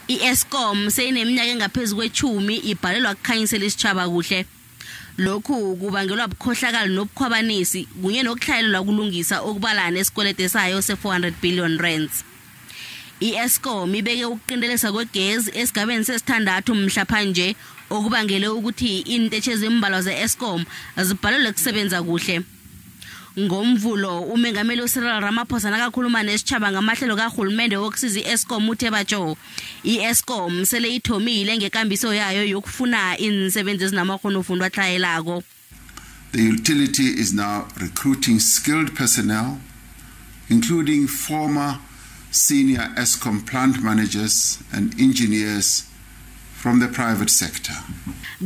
iEskom seyineminyaka engaphezulu kwe-10 ibhalelwa kukhanyisela isitshaba kuhle. Lokhu kubangelwa ubukhohlakali nobukhwabanisi kunye nokuhlayelelwa kulungisa okubalana esikwelede sayo se-400 billion rands. iEskom ibeke ukuqindelisa kwegezi esigabeni sesithandathu mhlapha nje okubangele ukuthi intethe ezimbalwa ze-Eskom zibhalelwe kusebenza kuhle. Ngomvulo umengameli uCyril Ramaphosa nakakhuluma nesitshaba ngamahlelo kahulumende wokusiza iEskom uthe batsho iEskom sele ithomile ngekambiso yayo yokufuna iinsebenzi ezinamakghonofundwa atlhayelako. The utility is now recruiting skilled personnel, including former senior Eskom plant managers and engineers from the private sector.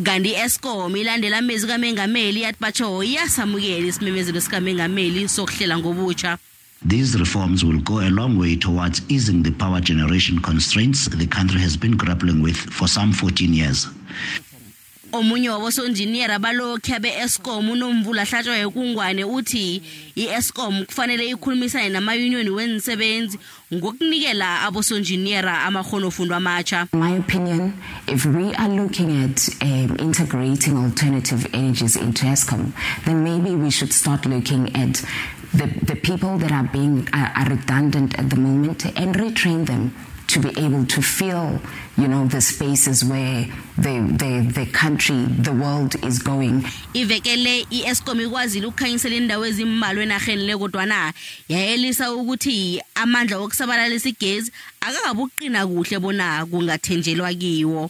Kanti iEskom ilandela amezi kamengameli yathi batsho iyasamukela isimemezelo sikamengameli sokuhlela ngobutsha. These reforms will go a long way towards easing the power generation constraints the country has been grappling with for some 14 years. Omunye wabosonjiniyera balokhu beEskom unomvula hlatshwa ekungwane uthi iEskom kufanele ikhulumisane nama-union weensebenzi ngokunikela abosonjiniyera amakghonofundwa amatsha. In my opinion, if we are looking at integrating alternative energies into Eskom, then maybe we should start looking at the people that are redundant at the moment and retrain them to be able to fill, the spaces where the country, the world is going. Ivekele iEskom ikwazile ukukhanyisela indawo ezimbalwa enarheni le kodwana yayelisa ukuthi amandla okusabalalisa igezi akakabuqina kuhle bona kungathenjelwa kiwo.